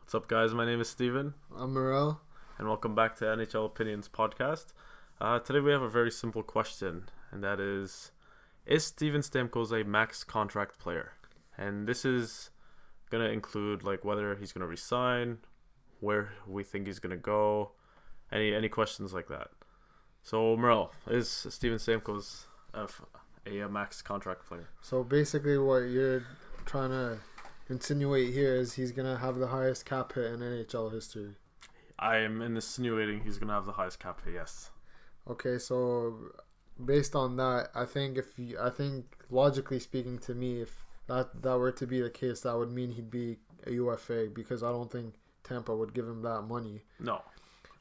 What's up, guys? My name is Steven. I'm Morel. And welcome back to NHL OPENions podcast. Today we have a very simple question, and that is Steven Stamkos a max contract player? And this is going to include whether he's going to resign, where we think he's going to go, any questions like that. So, Morel, is Steven Stamkos a max contract player? So basically what you're trying to insinuate here is he's going to have the highest cap hit in NHL history. I am insinuating he's going to have the highest cap hit, yes. Okay, so based on that, I think logically speaking to me, if that were to be the case, that would mean he'd be a UFA because I don't think Tampa would give him that money. No,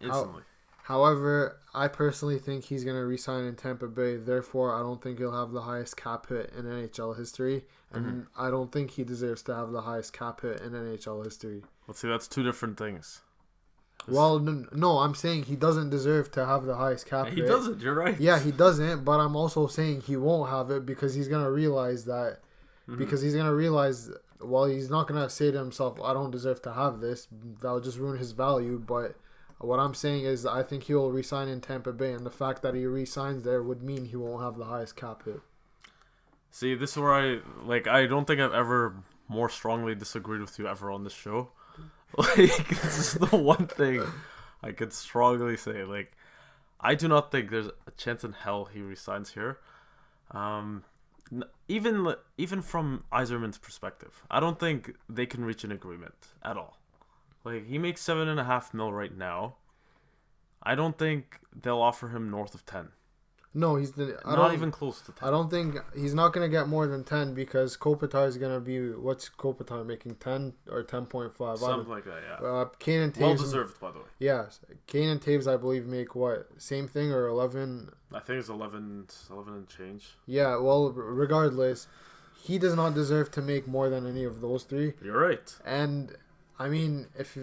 instantly. However, I personally think he's going to re-sign in Tampa Bay. Therefore, I don't think he'll have the highest cap hit in NHL history. And I don't think he deserves to have the highest cap hit in NHL history. Let's see, that's two different things. Well, no, I'm saying he doesn't deserve to have the highest cap hit. He doesn't, you're right. Yeah, he doesn't, but I'm also saying he won't have it because he's going to realize that. Because he's going to realize, well, he's not going to say to himself, I don't deserve to have this. That'll just ruin his value, but what I'm saying is I think he'll re-sign in Tampa Bay, and the fact that he re-signs there would mean he won't have the highest cap hit. See, this is where I don't think I've ever more strongly disagreed with you ever on this show. This is the one thing I could strongly say. I do not think there's a chance in hell he re-signs here. Even from Yzerman's perspective, I don't think they can reach an agreement at all. He makes $7.5 million right now. I don't think they'll offer him north of 10. No, not even close to 10. I don't think he's not going to get more than 10 because Kopitar is going to be, what's Kopitar making, 10 or 10.5? Something like that, yeah. Kane and Taves. Well deserved, by the way. Yes. Kane and Taves, I believe, make what? Same thing or 11? I think it's 11 and change. Yeah, well, regardless, he does not deserve to make more than any of those three. You're right. And I mean, if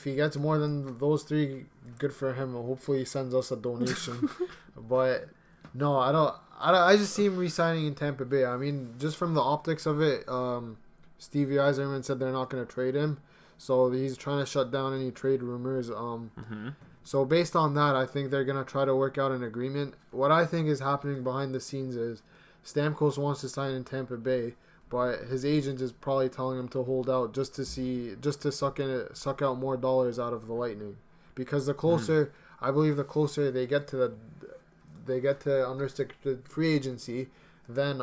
he gets more than those three, good for him. Hopefully, he sends us a donation. But no, I don't. I just see him re-signing in Tampa Bay. I mean, just from the optics of it, Stevie Yzerman said they're not going to trade him, so he's trying to shut down any trade rumors. So based on that, I think they're going to try to work out an agreement. What I think is happening behind the scenes is Stamkos wants to sign in Tampa Bay, but his agent is probably telling him to hold out just to suck out more dollars out of the Lightning, because the closer I believe the closer they get to unrestricted free agency, then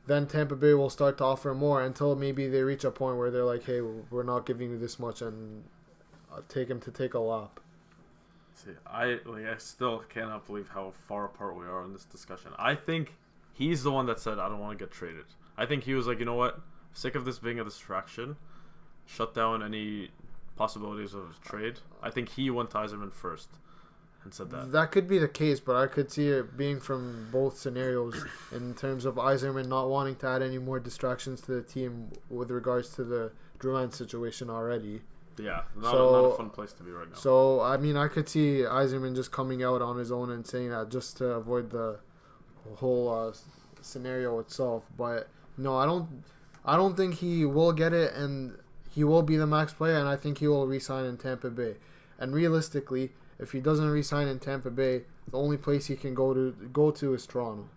Tampa Bay will start to offer more until maybe they reach a point where they're like, hey, we're not giving you this much, and take him to take a lap. See, I still cannot believe how far apart we are in this discussion. I think he's the one that said, I don't want to get traded. I think he was like, you know what? I'm sick of this being a distraction. Shut down any possibilities of trade. I think he went to Yzerman first and said that. That could be the case, but I could see it being from both scenarios in terms of Yzerman not wanting to add any more distractions to the team with regards to the Drouin situation already. Yeah, not a fun place to be right now. So, I mean, I could see Yzerman just coming out on his own and saying that just to avoid the whole scenario itself. But no, I don't think he will get it, and he will be the max player, and I think he will re-sign in Tampa Bay. And realistically, if he doesn't re-sign in Tampa Bay, the only place he can go to is Toronto.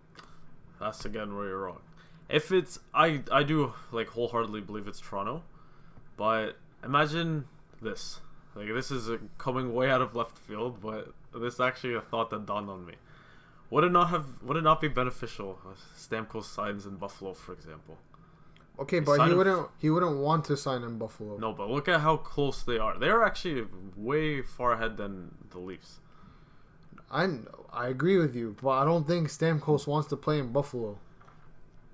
That's again where you're wrong. If it's I do wholeheartedly believe it's Toronto, but imagine this. This is coming way out of left field, but this is actually a thought that dawned on me. Would it not be beneficial if Stamkos signs in Buffalo, for example? Okay, but he wouldn't want to sign in Buffalo. No, but look at how close they are. They are actually way far ahead than the Leafs. I agree with you, but I don't think Stamkos wants to play in Buffalo.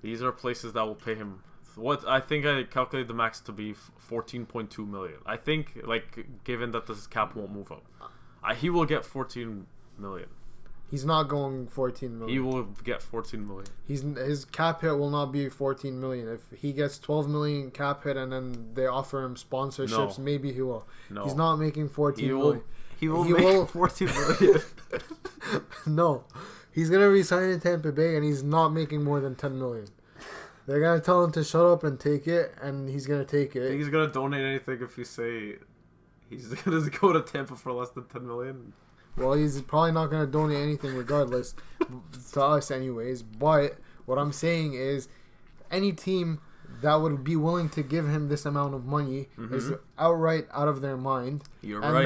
These are places that will pay him. What I think I calculated the max to be $14.2 million. I think given that this cap won't move up, he will get $14 million. He's not going 14 million. He will get 14 million. His cap hit will not be 14 million. If he gets 12 million cap hit and then they offer him sponsorships, maybe he will. No. He's not making 14 million. He will make 14 million. No. He's going to resign in Tampa Bay and he's not making more than 10 million. They're gonna tell him to shut up and take it, and he's gonna take Think it. he's gonna donate anything if you say he's gonna go to Tampa for less than 10 million? Well, he's probably not gonna donate anything regardless to us, anyways. But what I'm saying is, any team that would be willing to give him this amount of money is outright out of their mind. You're and right.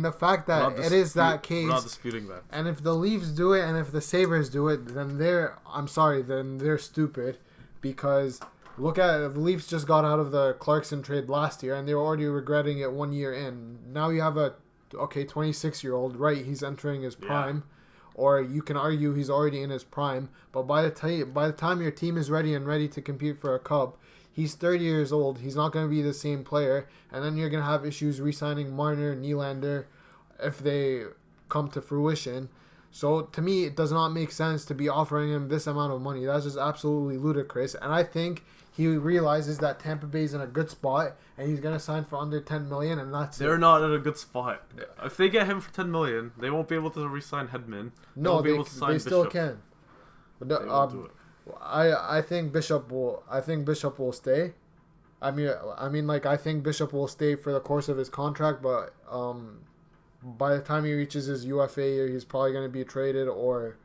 The fact that it is that case. We're not disputing that. And if the Leafs do it, and if the Sabres do it, then they're stupid, because look at it, the Leafs just got out of the Clarkson trade last year, and they were already regretting it 1 year in. Now you have a 26-year-old, right? He's entering his prime. Or you can argue he's already in his prime, but by the time your team is ready to compete for a cup, he's 30 years old. He's not going to be the same player, and then you're going to have issues re-signing Marner, Nylander, if they come to fruition. So to me, it does not make sense to be offering him this amount of money. That's just absolutely ludicrous, and I think he realizes that Tampa Bay's in a good spot, and he's going to sign for under 10 million, and that's They're not in a good spot. If they get him for 10 million, they won't be able to re-sign Hedman. No, be able to sign they still Bishop. can. They won't do it. I think Bishop will stay. I think Bishop will stay for the course of his contract, but by the time he reaches his UFA year, he's probably going to be traded or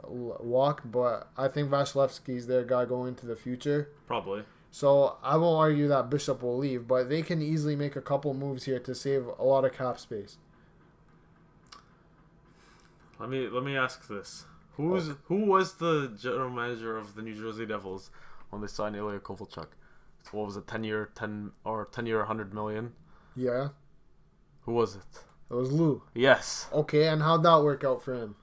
walked. But I think Vasilevsky's their guy going into the future. Probably. So I won't argue that Bishop will leave, but they can easily make a couple moves here to save a lot of cap space. Let me ask this: Who was the general manager of the New Jersey Devils when they signed Ilya Kovalchuk? So what was it, 10 year, 100 million? Yeah. Who was it? It was Lou. Yes. Okay, and how'd that work out for him?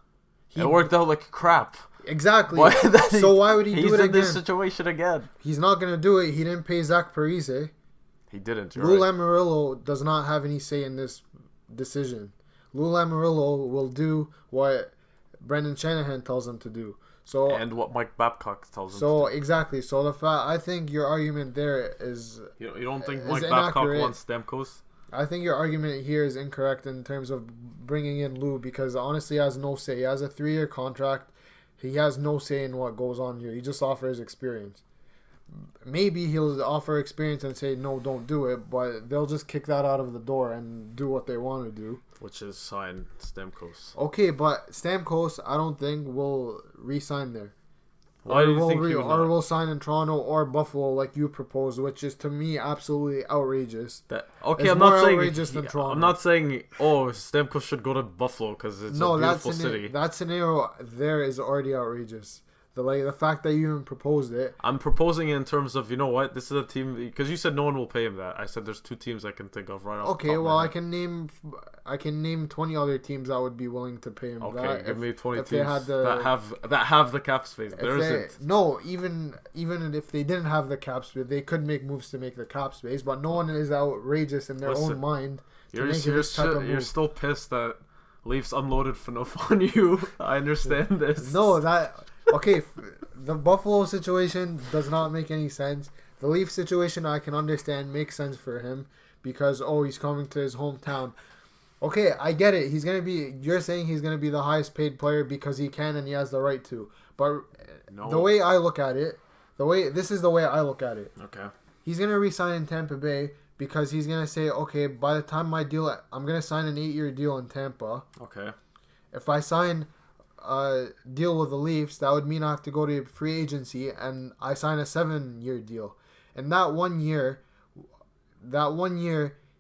It worked out like crap. Exactly. So why would he do it again? He's in this situation again. He's not going to do it. He didn't pay Zach Parise. He didn't. Lou Right. Lamoriello does not have any say in this decision. Lou Lamoriello will do what Brendan Shanahan tells him to do. So and what Mike Babcock tells him. So to do. exactly. So I think your argument there is. You don't think is Mike Babcock inaccurate. wants Stamkos? I think your argument here is incorrect in terms of bringing in Lou, because honestly, he has no say. He has a 3-year contract. He has no say in what goes on here. He just offers experience. Maybe he'll offer experience and say, no, don't do it, but they'll just kick that out of the door and do what they want to do. Which is sign Stamkos. Okay, but Stamkos, I don't think will re-sign there. Why do you think he would or not? will sign in Toronto or Buffalo like you proposed, which is to me absolutely outrageous. Okay, It's I'm more not saying outrageous than Toronto. I'm not saying Stamkos should go to Buffalo because it's a beautiful city. That scenario there is already outrageous. The fact that you even proposed it. I'm proposing it in terms of, you know what, this is a team, because you said no one will pay him that. I said there's 2 teams I can think of right off. Okay, the top well of my head. I can name 20 other teams that would be willing to pay him Okay, that. give me 20 if they teams had that have the cap space. There isn't. No, even if they didn't have the cap space, they could make moves to make the cap space, but no one is outrageous in their own mind to make this type of move. You're still pissed that Leafs unloaded Phaneuf on you. I understand this. No, okay, the Buffalo situation does not make any sense. The Leaf situation I can understand makes sense for him because he's coming to his hometown. Okay, I get it. You're saying he's gonna be the highest paid player because he can and he has the right to. But No. the way I look at it, this is the way I look at it. Okay. He's gonna re-sign in Tampa Bay because he's gonna say, okay, by the time my deal, I'm gonna sign an 8-year deal in Tampa. Okay. If I sign a deal with the Leafs, that would mean I have to go to free agency, and I sign a 7-year deal. And that 1 year,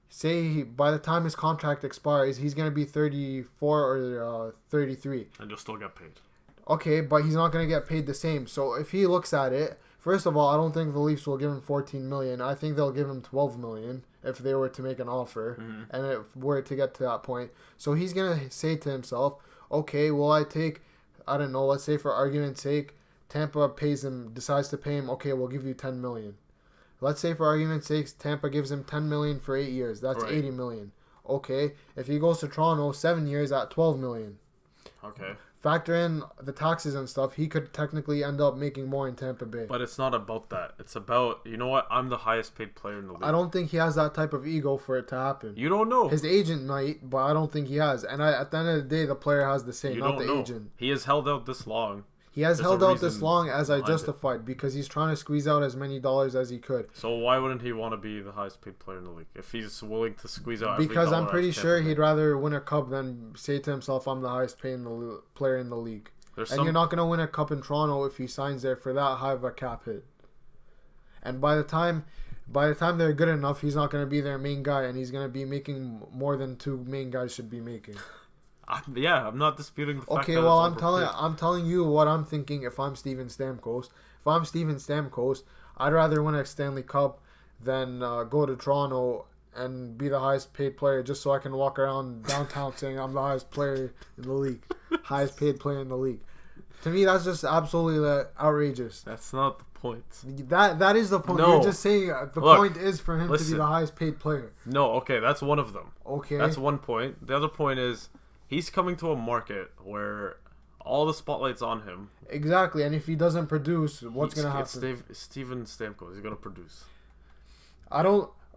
say by the time his contract expires, he's going to be 34 or 33. And you'll still get paid. Okay, but he's not going to get paid the same. So if he looks at it, first of all, I don't think the Leafs will give him $14 million. I think they'll give him $12 million if they were to make an offer, and if were to get to that point. So he's going to say to himself, okay, well, I don't know, let's say for argument's sake, Tampa decides to pay him, okay, we'll give you $10 million. Let's say for argument's sake, Tampa gives him $10 million for 8 years. That's right. $80 million. Okay, if he goes to Toronto, 7 years at $12 million. Okay. Factor in the taxes and stuff, he could technically end up making more in Tampa Bay. But it's not about that. It's about, you know what, I'm the highest paid player in the league. I don't think he has that type of ego for it to happen. You don't know. His agent might, but I don't think he has. And at the end of the day, the player has the say, not the agent. He has held out this long. He has There's held a out this reason long as I behind it. justified because he's trying to squeeze out as many dollars as he could. So why wouldn't he want to be the highest paid player in the league if he's willing to squeeze out every Because dollar I'm pretty as sure Tampa he'd Bay? rather win a cup than say to himself, "I'm the highest paid player in the league." There's And you're not gonna win a cup in Toronto if he signs there for that high of a cap hit. And by the time they're good enough, he's not gonna be their main guy, and he's gonna be making more than two main guys should be making. I'm not disputing the fact Okay, that well, it's overpaid. I'm telling you what I'm thinking. If I'm Steven Stamkos, I'd rather win a Stanley Cup than go to Toronto and be the highest paid player just so I can walk around downtown saying I'm the highest player in the league, highest paid player in the league. To me, that's just absolutely outrageous. That's not the point. That is the point. No. You're just saying the Look, point is for him to be listen. the highest paid player. No, okay, that's one of them. Okay. That's one point. The other point is he's coming to a market where all the spotlight's on him. Exactly, and if he doesn't produce, what's going to happen? Steven Stamkos is going to produce.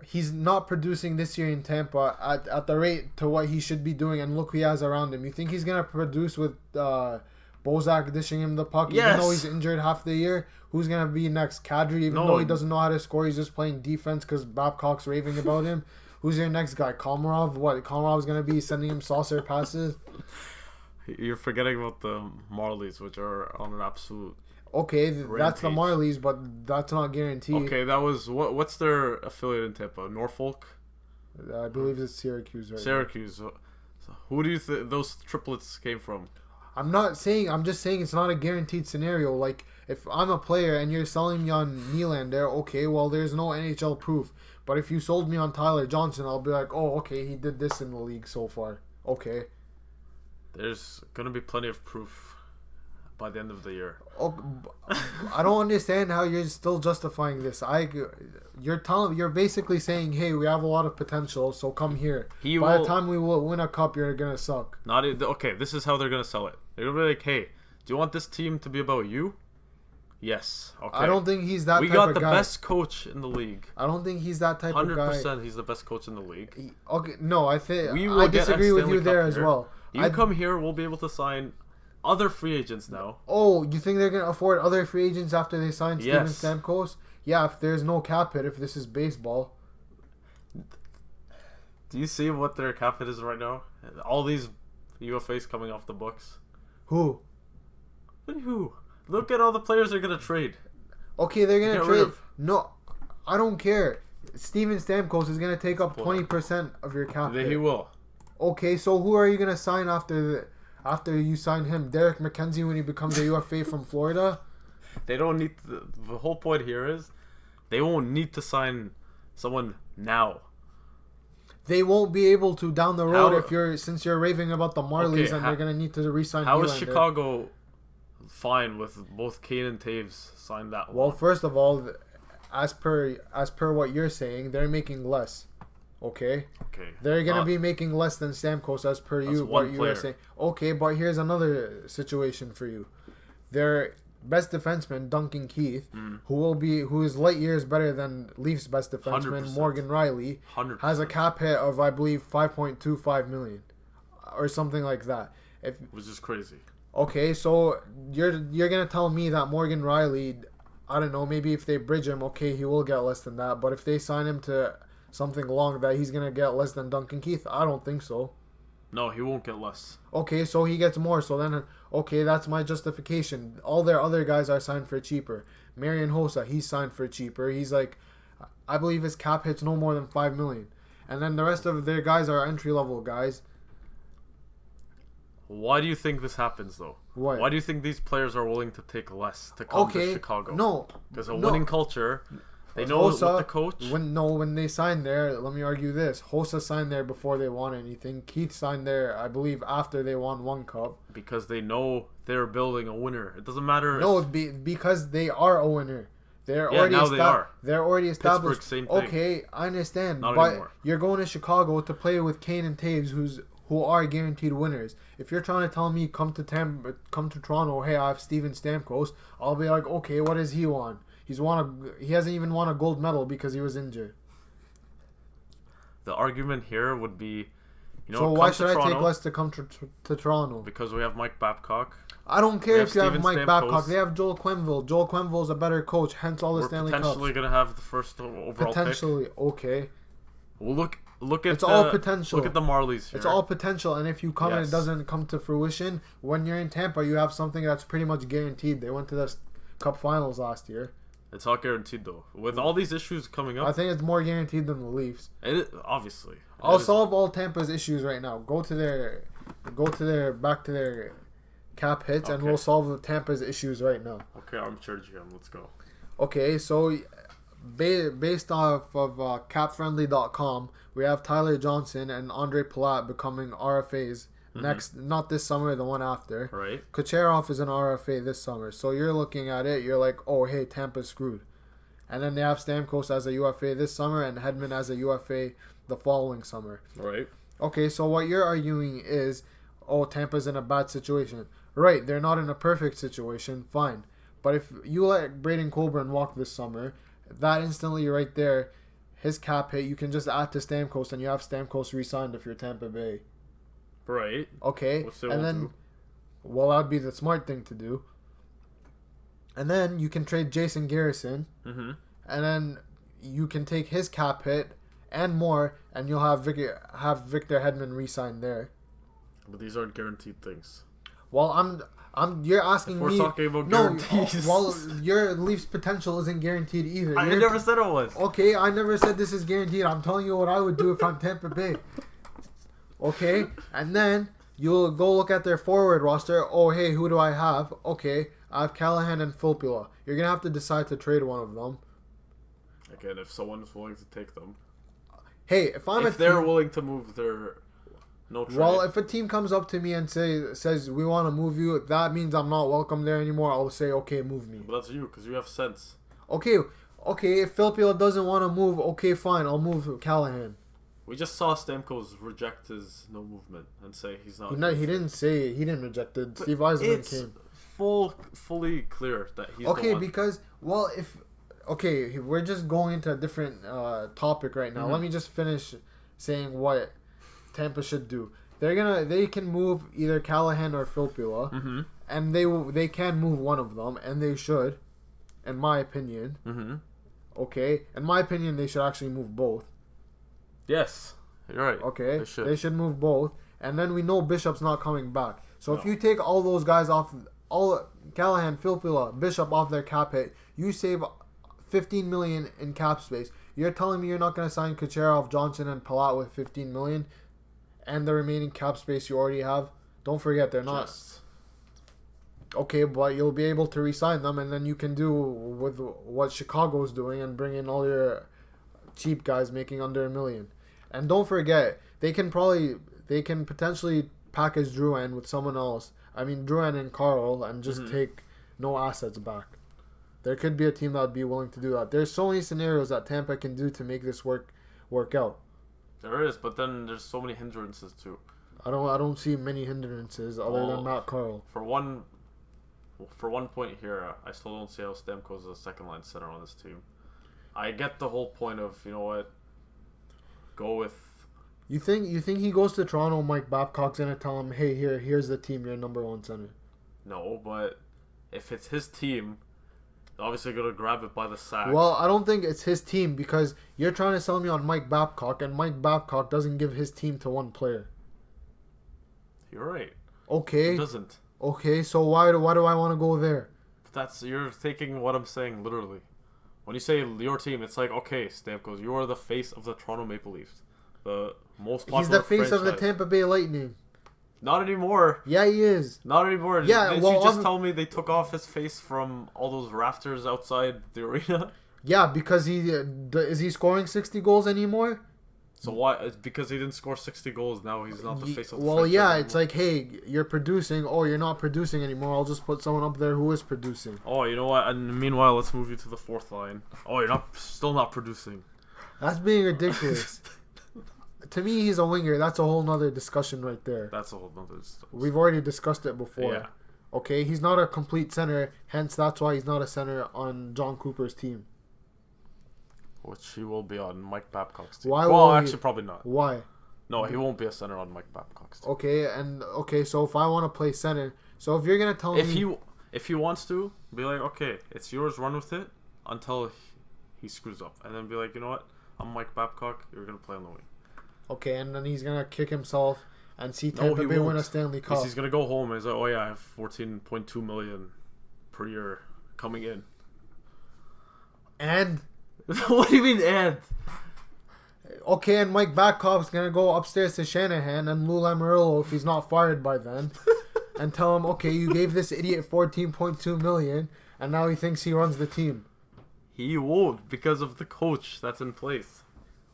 He's not producing this year in Tampa at the rate to what he should be doing, and look who he has around him. You think he's going to produce with Bozak dishing him the puck, even though he's injured half the year? Who's going to be next? Kadri, even though he doesn't know how to score, he's just playing defense because Babcock's raving about him. Who's your next guy? Komarov? What? Komarov's going to be sending him saucer passes? You're forgetting about the Marlies, which are on an absolute... Okay, that's the rampage. Marlies, but that's not guaranteed. Okay, that was... What's their affiliate in Tampa? Norfolk? I believe it's Syracuse right Syracuse. So who do you think those triplets came from? I'm just saying it's not a guaranteed scenario. Like, if I'm a player and you're selling me on Nylander, okay, well, there's no NHL proof. But if you sold me on Tyler Johnson, I'll be like, oh, okay, he did this in the league so far. Okay. There's going to be plenty of proof by the end of the year. Oh, I don't understand how you're still justifying this. You're basically saying, hey, we have a lot of potential, so come here. By the time we will win a cup, you're going to suck. Okay, this is how they're going to sell it. They're going to be like, hey, do you want this team to be about you? Yes. Okay. I don't think he's that type of guy. We got the best coach in the league. I don't think he's that type of guy. 100% he's the best coach in the league. Okay, no, I disagree with you there as well. You come here, we'll be able to sign other free agents now. Oh, you think they're going to afford other free agents after they sign Steven Stamkos? Yeah, if there's no cap hit, if this is baseball. Do you see what their cap hit is right now? All these UFAs coming off the books. Who? Who? Look at all the players they're going to trade. Okay, they're going to trade. No, I don't care. Steven Stamkos is going to take up 20% of your cap hit. He will. Okay, so who are you going to sign after you sign him? Derek McKenzie when he becomes a UFA from Florida? They don't need the whole point here is they won't need to sign someone now. They won't be able to down the road since you're raving about the Marlies and they're going to need to re-sign How Nylander. is Chicago fine with both Kane and Taves signed that one? Well, first of all, as per what you're saying, they're making less. Okay. They're gonna be making less than Stamkos as per what you were saying. Okay, but here's another situation for you. Their best defenseman, Duncan Keith, who is light years better than Leafs' best defenseman, 100%. Morgan Riley, 100%. has a cap hit of I believe $5.25 million or something like that. Which is crazy. Okay, so you're gonna tell me that Morgan Riley, I don't know, maybe if they bridge him, okay, he will get less than that. But if they sign him to something long that he's gonna get less than Duncan Keith, I don't think so. No, he won't get less. Okay, so he gets more. So then, okay, that's my justification. All their other guys are signed for cheaper. Marian Hossa, he's signed for cheaper. He's like, I believe his cap hits no more than $5 million. And then the rest of their guys are entry level guys. Why do you think this happens, though? What? Why do you think these players are willing to take less to come to Chicago? No. Because a winning culture, they know Hossa, what the coach... When they signed there, let me argue this. Hossa signed there before they won anything. Keith signed there, I believe, after they won one cup. Because they know they're building a winner. It doesn't matter because they are a winner. They're already established. Same thing. Okay, I understand. Not but anymore. You're going to Chicago to play with Kane and Taves, who are guaranteed winners. If you're trying to tell me come to Toronto, hey, I have Steven Stamkos, I'll be like, okay, what does he want? He hasn't even won a gold medal because he was injured. The argument here would be, so why should I take less to come to Toronto? Because we have Mike Babcock. I don't care if you have Steven Mike Stamkos. Babcock. They have Joel Quenneville. Joel Quenneville's a better coach, hence all the We're Stanley Cups. potentially going to have the first overall Potentially, okay. pick. Well, look at It's all potential. Look at the Marlies here. It's all potential, and if you come and it Yes. doesn't come to fruition, when you're in Tampa, you have something that's pretty much guaranteed. They went to the Cup Finals last year. It's not guaranteed though. With all these issues coming up, I think it's more guaranteed than the Leafs. obviously. I'll solve all Tampa's issues right now. Go to their back to their cap hits, and Okay. we'll solve Tampa's issues right now. Okay, armchair GM, let's go. Okay, so based off of capfriendly.com, we have Tyler Johnson and Andre Palat becoming RFAs next, not this summer, the one after. Right. Kucherov is an RFA this summer. So you're looking at it, you're like, oh, hey, Tampa's screwed. And then they have Stamkos as a UFA this summer and Hedman as a UFA the following summer. Right. Okay, so what you're arguing is, oh, Tampa's in a bad situation. Right, they're not in a perfect situation, fine. But if you let Braden Colburn walk this summer, that instantly right there, his cap hit, you can just add to Stamkos and you have Stamkos re-signed if you're Tampa Bay. Right. Okay, What's they and will then, do? well, that'd be the smart thing to do. And then you can trade Jason Garrison, Mm-hmm. and then you can take his cap hit and more, and you'll have Victor Hedman re-signed there. But these aren't guaranteed things. Well, you're asking If we're me. talking about No, guarantees. well, your Leafs potential isn't guaranteed either. I never said it was. Okay, I never said this is guaranteed. I'm telling you what I would do if I'm Tampa Bay. Okay, and then you'll go look at their forward roster. Oh, hey, who do I have? Okay, I have Callahan and Filppula. You're gonna have to decide to trade one of them. Again, if someone's willing to take them. Hey, if they're willing to move their no trade. well, if a team comes up to me and says we want to move you, that means I'm not welcome there anymore. I'll say, okay, move me. But that's you, because you have sense. Okay, if Filppula doesn't want to move, okay, fine, I'll move Callahan. We just saw Stamkos reject his no movement and say he's not. He didn't reject it. But Steve Eisenman it's came. fully clear that he's Okay, the one. because we're just going into a different topic right now. Mhm. Let me just finish saying what Tampa should do. They can move either Callahan or Filppula, Mm-hmm. and they can move one of them, and they should, in my opinion. Mm-hmm. Okay, in my opinion, they should actually move both. Yes, you're right. Okay, They should. move both, and then we know Bishop's not coming back. So if No. you take all those guys off, all Callahan, Filppula, Bishop off their cap hit, you save $15 million in cap space. You're telling me you're not going to sign Kucherov, Johnson, and Palat with $15 million, and the remaining cap space you already have? Don't forget they're not. Just- Okay, but you'll be able to re-sign them, and then you can do with what Chicago's doing and bring in all your cheap guys making under $1 million. And don't forget, they can potentially package Drouin with someone else. I mean, Drouin and Carl, and just Mhm. take no assets back. There could be a team that would be willing to do that. There's so many scenarios that Tampa can do to make this work out. There is, but then there's so many hindrances too. I don't see many hindrances other Oh. than Matt Carl. For one point here, I still don't see how Stamkos is a second line center on this team. I get the whole point of, you know what, go with. You think he goes to Toronto, Mike Babcock's gonna tell him, hey, here's the team, you're number one center. No, but if it's his team, they're obviously gonna grab it by the sack. Well, I don't think it's his team because you're trying to sell me on Mike Babcock, and Mike Babcock doesn't give his team to one player. You're right. Okay. He doesn't. Okay, so why do I want to go there? You're taking what I'm saying literally. When you say your team, it's like, okay, Stamkos, you are the face of the Toronto Maple Leafs, the most popular. He's the face of the franchise. Tampa Bay Lightning. Not anymore. Yeah, he is. Not anymore. Yeah, Didn't well, you just tell me they took off his face from all those rafters outside the arena? Yeah, because is he scoring 60 goals anymore? So why? It's because he didn't score 60 goals. Now he's not the face of the Well, franchise yeah, anymore. it's like, hey, you're producing. Oh, you're not producing anymore. I'll just put someone up there who is producing. Oh, you know what? And meanwhile, let's move you to the fourth line. Oh, you're still not producing. That's being ridiculous. To me, he's a winger. That's a whole nother discussion right there. That's a whole nother story. We've already discussed it before. Yeah. Okay, he's not a complete center. Hence, that's why he's not a center on John Cooper's team. Which he will be on Mike Babcock's team. Why Well, will he- actually, probably not. Why? No, he won't be a center on Mike Babcock's team. Okay, so if I want to play center, So if you're gonna tell If me, he wants to, be like, okay, it's yours, run with it until he screws up, and then be like, you know what? I'm Mike Babcock. You're gonna play on the wing. okay, and then he's gonna kick himself and see No, Tampa he Bay win won't. a Stanley Cup. He's gonna go home and he's like, oh yeah, I have 14.2 million per year coming in. And What do you mean, and? okay, and Mike Babcock's gonna go upstairs to Shanahan and Lou Lamoriello if he's not fired by then, and tell him, okay, you gave this idiot 14.2 million, and now he thinks he runs the team. He won't because of the coach that's in place.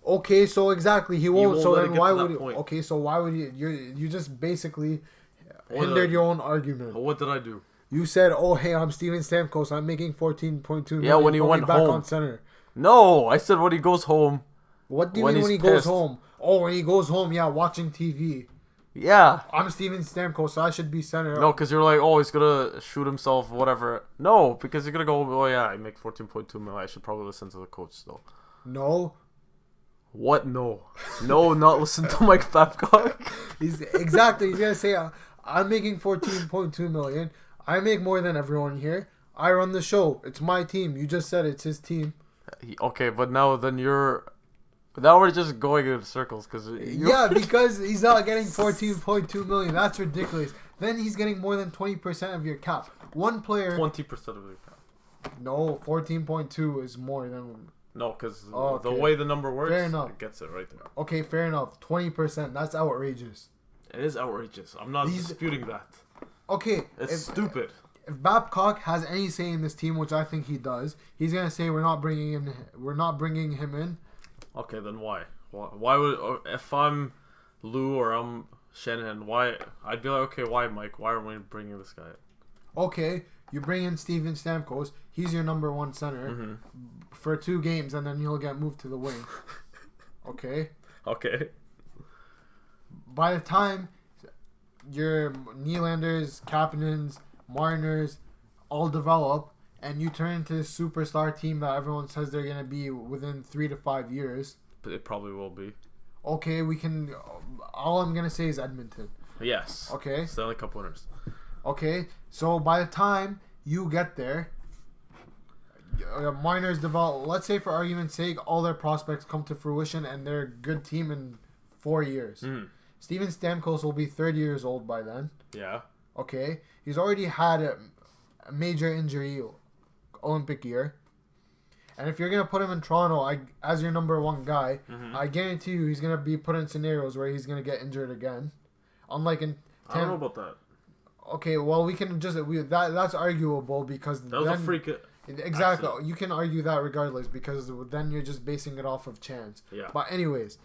Okay, so exactly he won't. won't So let it then get why to would that you? point. Okay, so why would you just basically What hindered did I- your own argument. What did I do? You said, "Oh, hey, I'm Steven Stamkos. I'm making 14.2 million. Yeah, when he Put me went back home. on center." No, I said when he goes home. What do you When mean he's when he goes pissed. home? Oh, when he goes home, yeah, watching TV. Yeah. I'm Steven Stamkos, so I should be center. No, because you're like, oh, he's gonna shoot himself, whatever. No, because you're gonna go, oh yeah, I make 14.2 million. I should probably listen to the coach still. No. What? No, no, not listen to Mike Babcock. He's exactly. He's gonna say, "I'm making 14.2 million. I make more than everyone here. I run the show. It's my team. You just said it's his team." Okay, but now we're just going in circles because Yeah, because he's not getting 14.2 million. That's ridiculous. Then he's getting more than 20% of your cap. One player. 20% of the cap. No, 14.2 is more than. No, because Oh, the okay. way the number works, Fair enough. it gets it right there. Okay, fair enough. 20%. That's outrageous. It is outrageous. I'm not disputing that. Okay, It's stupid. if Babcock has any say in this team, which I think he does, he's gonna say we're not bringing him in. Okay, then why? Why would if I'm Lou or I'm Shanahan? Why I'd be like, okay, why Mike? Why are we bringing this guy? Okay, you bring in Steven Stamkos. He's your number one center for 2 games, and then he'll get moved to the wing. Okay. Okay. By the time your Nylanders, Kapanens, Mariners all develop, and you turn into this superstar team that everyone says they're gonna be within 3 to 5 years. But it probably will be. Okay, we can. All I'm gonna say is Edmonton. Yes. Okay. Stanley Cup winners. Okay, so by the time you get there, Mariners develop. Let's say, for argument's sake, all their prospects come to fruition and they're a good team in 4 years. Steven Stamkos will be 30 years old by then. Yeah. Okay, he's already had a major injury Olympic year. And if you're going to put him in Toronto as your number one guy, I guarantee you he's going to be put in scenarios where he's going to get injured again. Unlike in I don't know about that. Okay, well, we can just... that's arguable because... That was a freak. Exactly. accident. You can argue that regardless because then you're just basing it off of chance. Yeah. But anyways,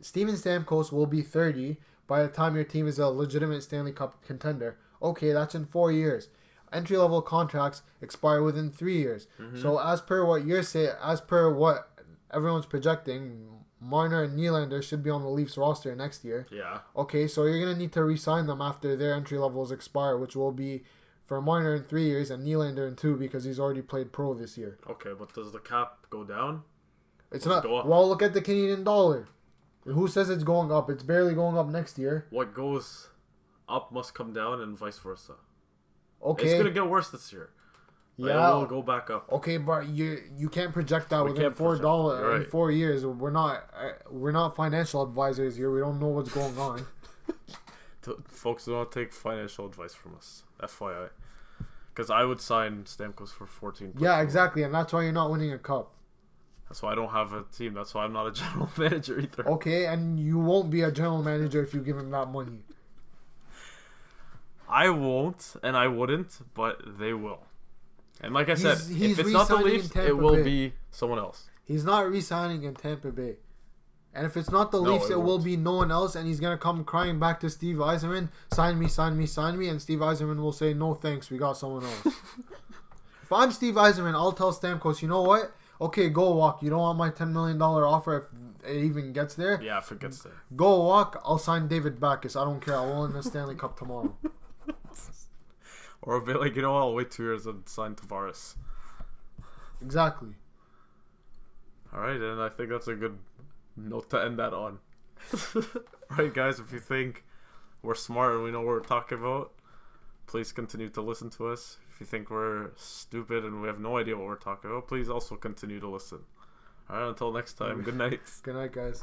Steven Stamkos will be 30 by the time your team is a legitimate Stanley Cup contender. Okay, that's in 4 years. Entry-level contracts expire within 3 years. So as per what you're saying, as per what everyone's projecting, Marner and Nylander should be on the Leafs roster next year. Yeah. Okay, so you're going to need to re-sign them after their entry levels expire, which will be for Marner in 3 years and Nylander in 2 because he's already played pro this year. Okay, but does the cap go down? It's Does it not. go up? Well, look at the Canadian dollar. Who says it's going up? It's barely going up next year. What goes up must come down and vice versa. Okay. It's going to get worse this year. But Yeah. it will go back up. Okay, but you can't project that We within can't project $4 that, you're in right. 4 years. We're not financial advisors here. We don't know what's going on. Folks, do not take financial advice from us. FYI. Because I would sign Stamkos for 14. Yeah, exactly, and that's why you're not winning a cup. That's why I don't have a team. That's why I'm not a general manager either. Okay, and you won't be a general manager if you give him that money. I won't, and I wouldn't, but they will. And like I said, he's if it's not the re-signing in Leafs, Tampa it will Bay. be someone else. He's not re-signing in Tampa Bay. And if it's not the No, Leafs, it it will won't. be no one else, and he's going to come crying back to Steve Yzerman, sign me, sign me, sign me, and Steve Yzerman will say, no thanks, we got someone else. If I'm Steve Yzerman, I'll tell Stamkos, you know what? Okay, go walk. You don't want my $10 million offer if it even gets there? Yeah, if it gets there. Go walk, I'll sign David Backes. I don't care. I'll win the Stanley Cup tomorrow. Or I'll be like, you know what, I'll wait 2 years and sign Tavares. Exactly. Alright, and I think that's a good note to end that on. Alright, guys, if you think we're smart and we know what we're talking about, please continue to listen to us. If you think we're stupid and we have no idea what we're talking about, please also continue to listen. All right, until next time, good night. Good night, guys.